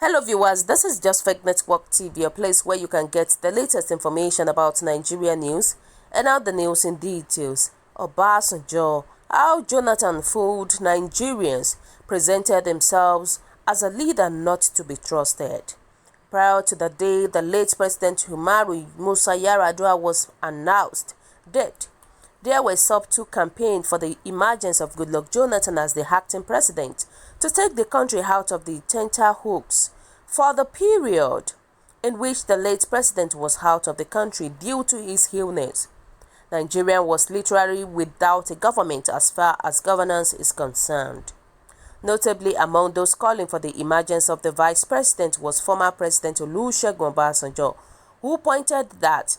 Hello viewers, this is Just Fake Network TV, a place where you can get the latest information about Nigeria news and now the news in details. Obasanjo, how Jonathan fooled Nigerians, presented themselves as a leader not to be trusted. Prior to the day the late President Umaru Musa Yar'Adua was announced dead, there was subtle campaign for the emergence of Goodluck Jonathan as the acting president to take the country out of the tenterhooks for the period in which the late president was out of the country due to his illness. Nigeria was literally without a government as far as governance is concerned. Notably, among those calling for the emergence of the vice president was former President Olusegun Obasanjo, who pointed that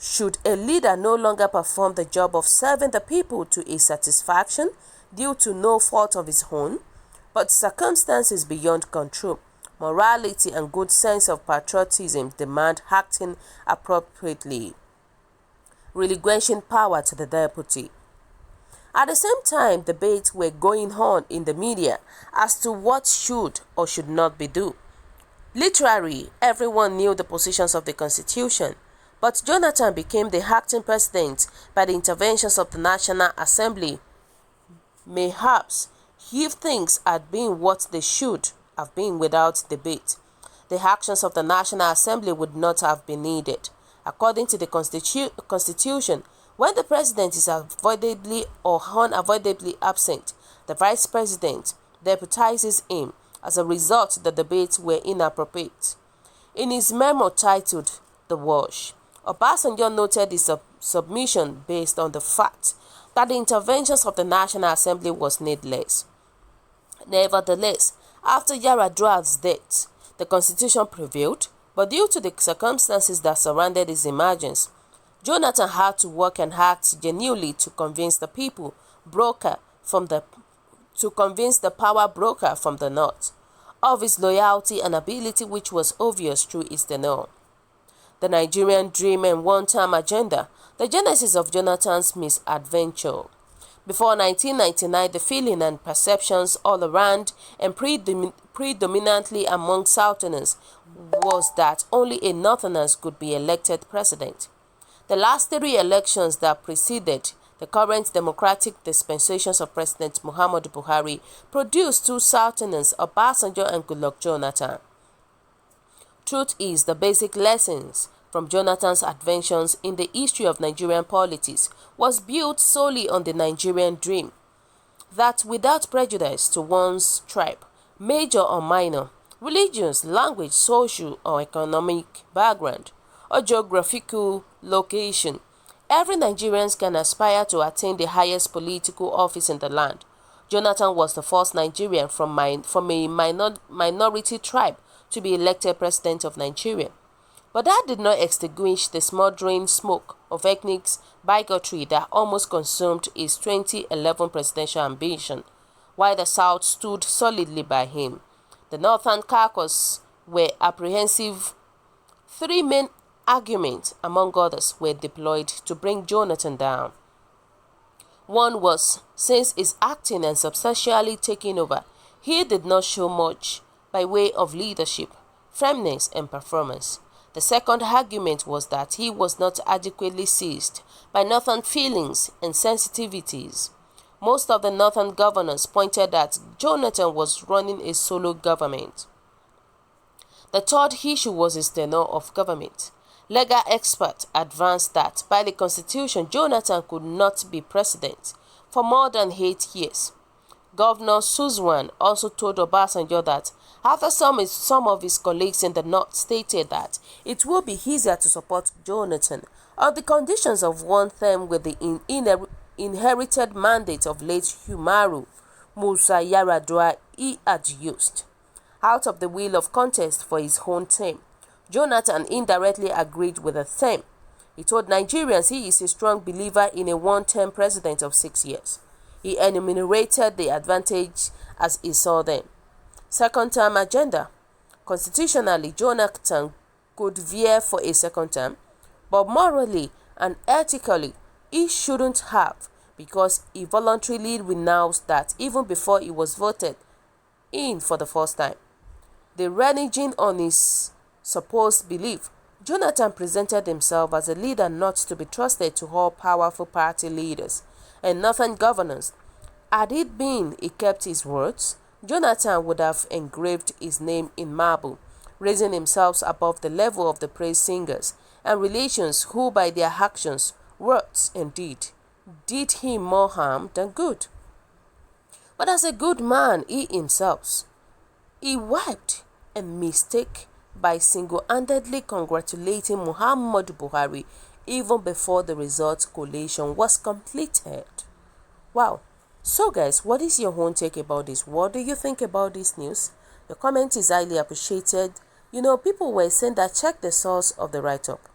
should a leader no longer perform the job of serving the people to his satisfaction due to no fault of his own, but circumstances beyond control, morality and good sense of patriotism demand acting appropriately, relinquishing power to the deputy. At the same time, debates were going on in the media as to what should or should not be done. Literally, everyone knew the positions of the Constitution, but Jonathan became the acting president by the interventions of the National Assembly. Mayhaps, if things had been what they should have been without debate, the actions of the National Assembly would not have been needed. According to the Constitution, when the president is avoidably or unavoidably absent, the vice president deputizes him. As a result, the debates were inappropriate. In his memo titled The Wash, Obasanjo noted his submission based on the fact that the interventions of the National Assembly was needless. Nevertheless, after Yar'Adua's death, the Constitution prevailed, but due to the circumstances that surrounded his emergence, Jonathan had to work and act genuinely to convince the power broker from the north of his loyalty and ability, which was obvious through his tenure. The Nigerian Dream and One-Term Agenda, the genesis of Jonathan's misadventure. Before 1999, the feeling and perceptions all around and predominantly among Southerners was that only a Northerners could be elected president. The last 3 elections that preceded the current democratic dispensations of President Muhammadu Buhari produced 2 Southerners, Obasanjo and Goodluck Jonathan. Truth is, the basic lessons from Jonathan's adventures in the history of Nigerian politics was built solely on the Nigerian dream, that without prejudice to one's tribe, major or minor, religious, language, social or economic background, or geographical location, every Nigerian can aspire to attain the highest political office in the land. Jonathan was the first Nigerian from a minority tribe to be elected president of Nigeria. But that did not extinguish the smoldering smoke of ethnic bigotry that almost consumed his 2011 presidential ambition, while the South stood solidly by him. The Northern caucus were apprehensive. 3 main arguments, among others, were deployed to bring Jonathan down. One was, since his acting and substantially taking over, he did not show much by way of leadership, firmness, and performance. The second argument was that he was not adequately seized by Northern feelings and sensitivities. Most of the Northern governors pointed that Jonathan was running a solo government. The third issue was his tenure of government. Legal experts advanced that by the Constitution, Jonathan could not be president for more than 8 years. Governor Suswan also told Obasanjo that after some of his colleagues in the north stated that it would be easier to support Jonathan on the conditions of one term with the inherited mandate of late Umaru Musa Yar'Adua he had used. Out of the will of contest for his own term, Jonathan indirectly agreed with the term. He told Nigerians he is a strong believer in a one-term president of 6 years. He enumerated the advantage as he saw them. Second-term agenda. Constitutionally, Jonathan could vie for a second term, but morally and ethically, he shouldn't have, because he voluntarily renounced that even before he was voted in for the first time. The reneging on his supposed belief, Jonathan presented himself as a leader not to be trusted to all powerful party leaders and northern governors. Had it been he kept his words, Jonathan would have engraved his name in marble, raising himself above the level of the praise singers and relations who by their actions, words and deed, did him more harm than good. But as a good man he wiped a mistake by single-handedly congratulating Muhammadu Buhari even before the results collation was completed. Wow. So guys, what is your own take about this? What do you think about this news? Your comment is highly appreciated. People were saying that check the source of the write-up.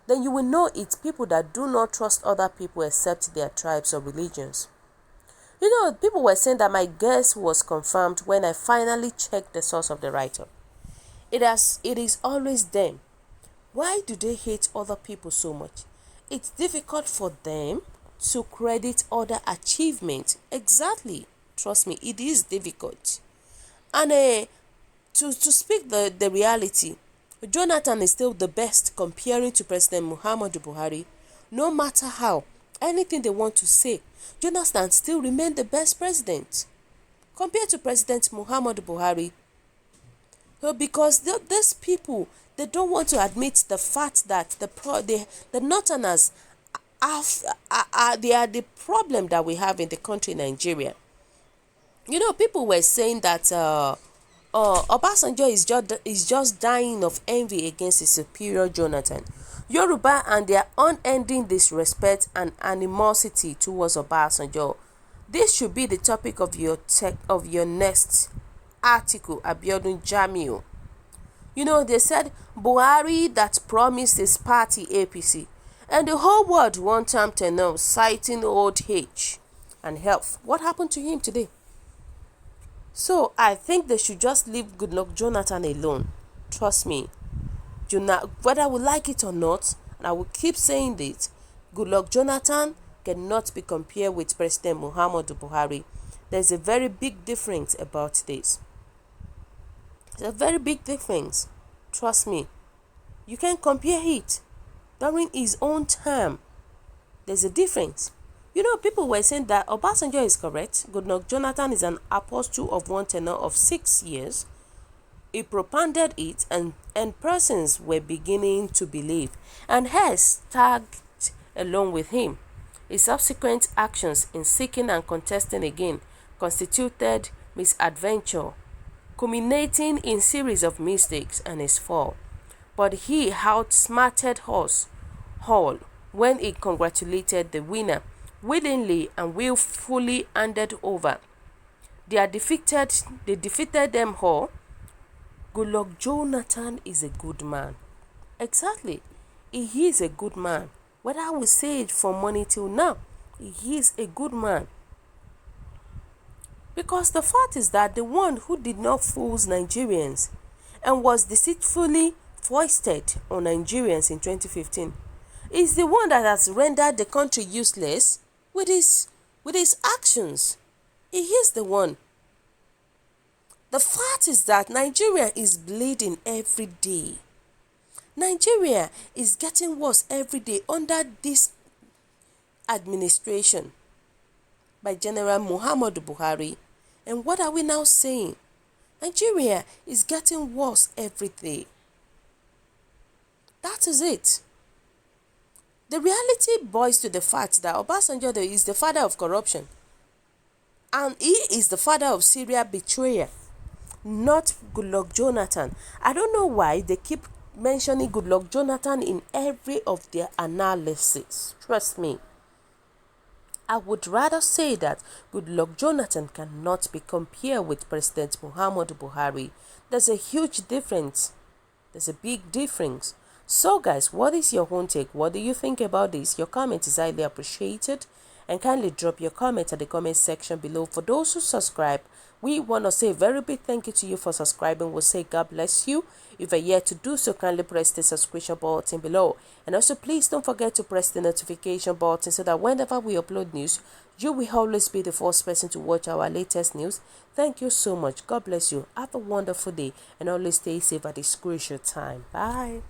Then you will know it's people that do not trust other people except their tribes or religions. People were saying that my guess was confirmed when I finally checked the source of the write-up. It is always them. Why do they hate other people so much? It's difficult for them to credit other achievements. Exactly. Trust me, it is difficult. And to speak the reality, Jonathan is still the best comparing to President Muhammadu Buhari. No matter how, anything they want to say, Jonathan still remains the best president compared to President Muhammadu Buhari. Because these people, they don't want to admit the fact that the Northerners they are the problem that we have in the country Nigeria. People were saying that Obasanjo is just dying of envy against his superior Jonathan. Yoruba and their unending disrespect and animosity towards Obasanjo. This should be the topic of your next article, Abiodun Jamiu. They said Buhari that promised his party APC and the whole world one-term tenure citing old age and health. What happened to him today? So I think they should just leave Goodluck Jonathan alone. Trust me. Whether we like it or not, and I will keep saying this, Goodluck Jonathan cannot be compared with President Muhammadu Buhari. There's a very big difference about this. There's a very big difference. Trust me. You can compare it. During his own time, there's a difference. People were saying that Obasanjo is correct. Goodluck Jonathan is an apostle of one tenure of 6 years. He propounded it and persons were beginning to believe and has tagged along with him. His subsequent actions in seeking and contesting again constituted misadventure, culminating in series of mistakes and his fall. But he outsmarted us all when he congratulated the winner, willingly and willfully handed over. They defeated them all. Goodluck Jonathan is a good man. Exactly. He is a good man. Whether I will say it from money till now, he is a good man. Because the fact is that the one who did not fool Nigerians and was deceitfully foisted on Nigerians in 2015 is the one that has rendered the country useless with his actions. He is the one. The fact is that Nigeria is bleeding every day. Nigeria is getting worse every day under this administration by General Muhammadu Buhari. And what are we now saying? Nigeria is getting worse every day. That is it. The reality boils to the fact that Obasanjo is the father of corruption. And he is the father of Syria betrayal, not Goodluck Jonathan. I don't know why they keep mentioning Goodluck Jonathan in every of their analysis. Trust me. I would rather say that Goodluck Jonathan cannot be compared with President Muhammadu Buhari. There's a huge difference. There's a big difference. So guys, what is your own take? What do you think about this? Your comment is highly appreciated. And kindly drop your comment at the comment section below. For those who subscribe, We want to say a very big thank you to you for subscribing. We'll say God bless you. If you're yet to do so, kindly press the subscription button below. And also, please don't forget to press the notification button so that whenever we upload news, you will always be the first person to watch our latest news. Thank you so much. God bless you. Have a wonderful day and always stay safe at this crucial time. Bye.